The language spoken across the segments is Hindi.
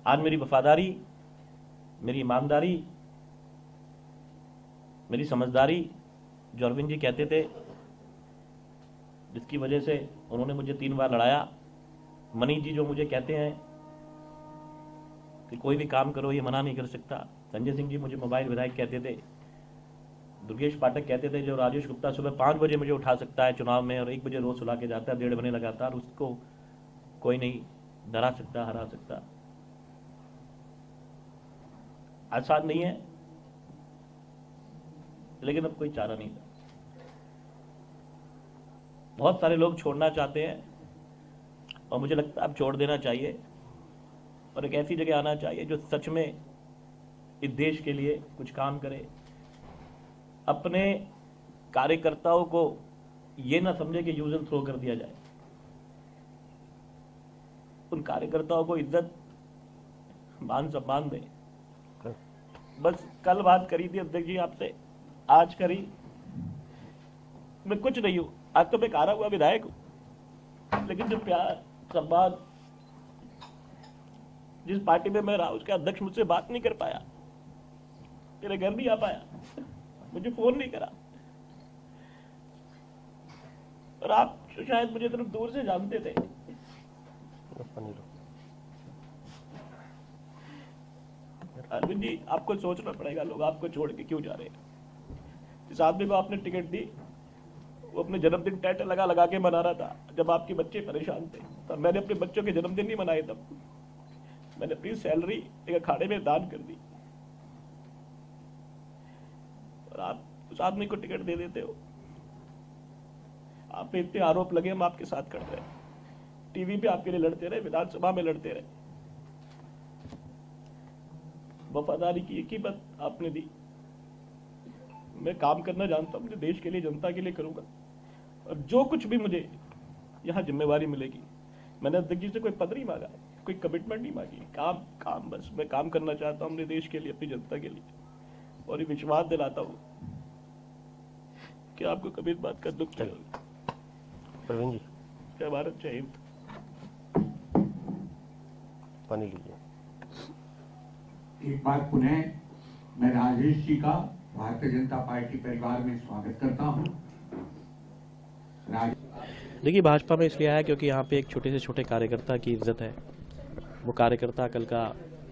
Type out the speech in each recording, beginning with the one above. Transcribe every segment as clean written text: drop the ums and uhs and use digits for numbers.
आज मेरी वफादारी, मेरी ईमानदारी, मेरी समझदारी, जो अरविंद जी कहते थे, जिसकी वजह से उन्होंने मुझे 3 बार लड़ाया। मनीष जी जो मुझे कहते हैं कि कोई भी काम करो ये मना नहीं कर सकता। संजय सिंह जी मुझे मोबाइल विधायक कहते थे। दुर्गेश पाठक कहते थे जो राजेश गुप्ता सुबह 5 बजे मुझे उठा सकता है चुनाव में और 1 बजे रोज सुला के जाता है 1.5 महीने लगातार, उसको कोई नहीं डरा सकता, हरा सकता। आसान नहीं है, लेकिन अब कोई चारा नहीं था। बहुत सारे लोग छोड़ना चाहते हैं और मुझे लगता है अब छोड़ देना चाहिए और एक ऐसी जगह आना चाहिए जो सच में इस देश के लिए कुछ काम करे। अपने कार्यकर्ताओं को ये ना समझे कि यूज एंड थ्रो कर दिया जाए। उन कार्यकर्ताओं को इज्जत, मान सम्मान दें। बस कल बात करी थी अध्यक्ष जी आपसे, आज करी। मैं कुछ नहीं हूं, आज तो मैं हारा हुआ विधायक हूं, लेकिन जो प्यार, सम्मान, जिस पार्टी में मैं रहा उसके अध्यक्ष मुझसे बात नहीं कर पाया, मेरे घर नहीं आ पाया, मुझे फोन नहीं करा। और आप शायद मुझे सिर्फ दूर से जानते थे। अरविंद जी, आपको सोचना पड़ेगा लोग आपको छोड़ के क्यों जा रहे हैं। जिस आदमी को आपने टिकट दी वो अपने जन्मदिन टैट लगा लगा के मना रहा था जब आपके बच्चे परेशान थे। तब मैंने अपने बच्चों के जन्मदिन नहीं मनाए, तब मैंने अपनी सैलरी एक अखाड़े में दान कर दी। और आप उस आदमी को टिकट दे देते हो। आप पे इतने आरोप लगे, हम आपके साथ खड़े रहे, टीवी पे आपके लिए लड़ते रहे, विधानसभा में लड़ते रहे। वफादारी की एक ही बात आपने दी। मैं काम करना जानता हूं, मुझे देश के लिए, जनता के लिए करूंगा और जो कुछ भी मुझे यहां जिम्मेवारी मिलेगी। मैंने अध्यक्ष जी से कोई पद नहीं मांगा, कोई कमिटमेंट नहीं मांगी। काम बस मैं काम करना चाहता हूं अपने देश के लिए, अपनी जनता के लिए। और ये विश्वास दिलाता हूं कि आपको कभी इस बात का दुख नहीं होगा। प्रवीण जी, जय भारत, जय हिंद। पानी लीजिए। एक बार पुनः मैं राजेश जी का भारतीय जनता पार्टी परिवार में स्वागत करता हूं। देखिए, भाजपा में इसलिए आया क्योंकि यहाँ पे एक छोटे से छोटे कार्यकर्ता की इज्जत है। वो कार्यकर्ता कल का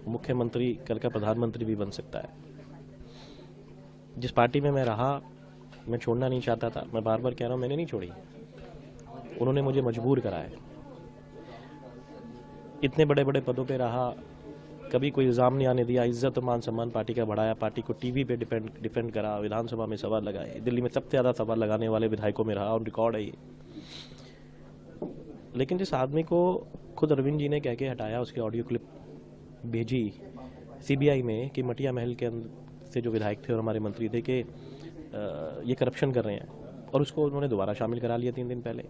मुख्यमंत्री, कल का प्रधानमंत्री भी बन सकता है। जिस पार्टी में मैं रहा, मैं छोड़ना नहीं चाहता था। मैं बार बार कह रहा हूँ, मैंने नहीं छोड़ी, उन्होंने मुझे मजबूर करा है। इतने बड़े बड़े पदों पे रहा, कभी कोई इल्ज़ाम नहीं आने दिया, इज्जत और मान सम्मान पार्टी का बढ़ाया, पार्टी को टीवी पे डिफेंड करा, विधानसभा में सवाल लगाए, दिल्ली में सबसे ज़्यादा सवाल लगाने वाले विधायकों में रहा, और रिकॉर्ड है ये। लेकिन जिस आदमी को खुद अरविंद जी ने कह के हटाया, उसकी ऑडियो क्लिप भेजी सीबीआई में कि मटिया महल के अंदर से जो विधायक थे और हमारे मंत्री थे कि ये करप्शन कर रहे हैं, और उसको उन्होंने दोबारा शामिल करा लिया 3 दिन पहले।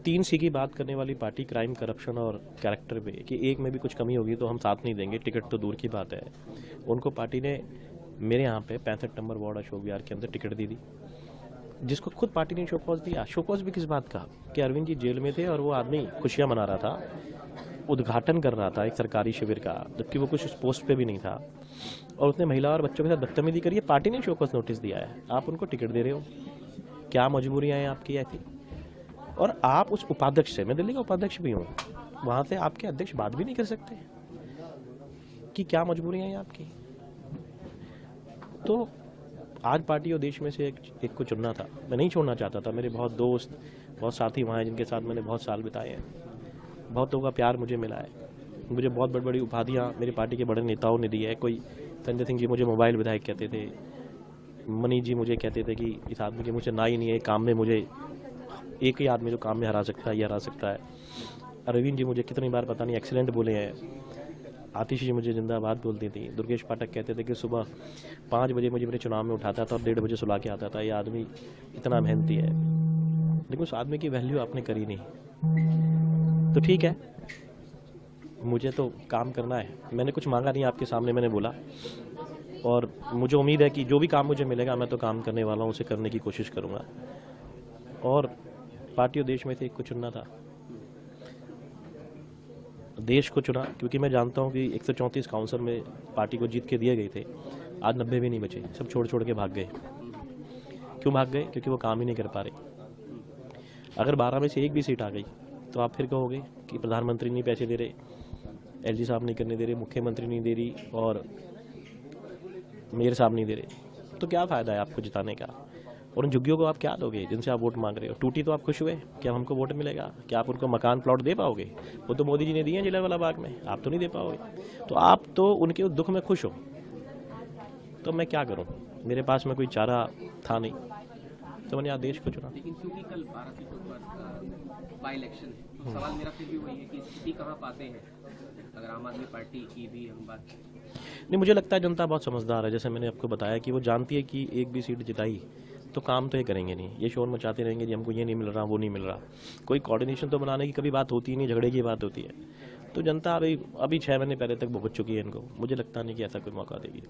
3 सी की बात करने वाली पार्टी क्राइम, करप्शन और कैरेक्टर पे कि एक में भी कुछ कमी होगी तो हम साथ नहीं देंगे, टिकट तो दूर की बात है। उनको पार्टी ने मेरे यहाँ पे 65 नंबर वार्ड अशोक विहार के अंदर टिकट दी, जिसको खुद पार्टी ने शोकॉज दिया। शोकॉज भी किस बात का कि अरविंद जी जेल में थे और वो आदमी खुशियाँ मना रहा था, उद्घाटन कर रहा था एक सरकारी शिविर का, जबकि वो कुछ उस पोस्ट पे भी नहीं था, और उसने महिला और बच्चों के साथ बदतमीजी करी है। पार्टी ने शोकॉज नोटिस दिया है, आप उनको टिकट दे रहे हो। क्या मजबूरियाँ हैं आपकी ऐसी? और आप उस उपाध्यक्ष से, मैं दिल्ली का उपाध्यक्ष भी हूँ, वहाँ से आपके अध्यक्ष बात भी नहीं कर सकते कि क्या मजबूरियाँ हैं आपकी। तो आज पार्टी और देश में से एक को चुनना था। मैं नहीं छोड़ना चाहता था। मेरे बहुत दोस्त, बहुत साथी वहाँ हैं जिनके साथ मैंने बहुत साल बिताए हैं। बहुत लोगों का प्यार मुझे मिला है। मुझे बहुत बड़ी बड़ी उपाधियाँ मेरी पार्टी के बड़े नेताओं ने दी है। कोई संजय सिंह जी मुझे मोबाइल विधायक कहते थे, मनीष जी मुझे कहते थे कि इस आदमी के मुझसे ना ही नहीं है, काम में मुझे एक ही आदमी जो काम में हरा सकता है ये हरा सकता है। अरविंद जी मुझे कितनी बार पता नहीं एक्सीलेंट बोले हैं। आतिशी जी मुझे जिंदाबाद बोलती थी। दुर्गेश पाठक कहते थे कि सुबह 5 बजे मुझे मेरे चुनाव में उठाता था और 1:30 बजे सुला के आता था। ये आदमी इतना मेहनती है, लेकिन उस आदमी की वैल्यू आपने करी नहीं। तो ठीक है, मुझे तो काम करना है। मैंने कुछ मांगा नहीं, आपके सामने मैंने बोला, और मुझे उम्मीद है कि जो भी काम मुझे मिलेगा मैं तो काम करने वाला हूँ, उसे करने की कोशिश करूँगा। और पार्टी और देश में से एक को चुनना था। देश को चुना क्योंकि मैं जानता हूँ कि 134 काउंसिल में पार्टी को जीत के दिए गए थे, आज 90 भी नहीं बचे, सब छोड़ छोड़ के भाग गए। क्यों भाग गए? क्योंकि वो काम ही नहीं कर पा रहे। अगर 12 में से एक भी सीट आ गई तो आप फिर कहोगे कि प्रधानमंत्री नहीं पैसे दे रहे, एलजी साहब नहीं करने दे रहे, मुख्यमंत्री नहीं दे रही और मेयर साहब नहीं दे रहे, तो क्या फ़ायदा है आपको जिताने का? और उन झुग्गियों को आप क्या दोगे जिनसे आप वोट मांग रहे हो? टूटी तो आप खुश हुए कि अब हमको वोट मिलेगा, क्या आप उनको मकान प्लॉट दे पाओगे? वो तो मोदी जी ने दिए हैं जलियांवाला बाग में, आप तो नहीं दे पाओगे। तो आप तो उनके दुख में खुश हो, तो मैं क्या करूं? मेरे पास में कोई चारा था नहीं, तो मैंने आदेश को चुना। लेकिन क्योंकि कल 12 सीटों पर बाई इलेक्शन है, तो सवाल मेरा फिर भी वही है कि स्थिति कहाँ पाते हैं अगर आम आदमी पार्टी की भी हम बात करें? नहीं, मुझे लगता है जनता बहुत समझदार है। जैसे मैंने आपको बताया कि वो जानती है कि एक भी सीट जिताई तो काम तो ये करेंगे नहीं, ये शोर मचाते रहेंगे कि हमको ये नहीं मिल रहा, वो नहीं मिल रहा। कोई कोऑर्डिनेशन तो बनाने की कभी बात होती ही नहीं, झगड़े की बात होती है। तो जनता अभी 6 महीने पहले तक भुगत चुकी है इनको, मुझे लगता नहीं कि ऐसा कोई मौका देगी।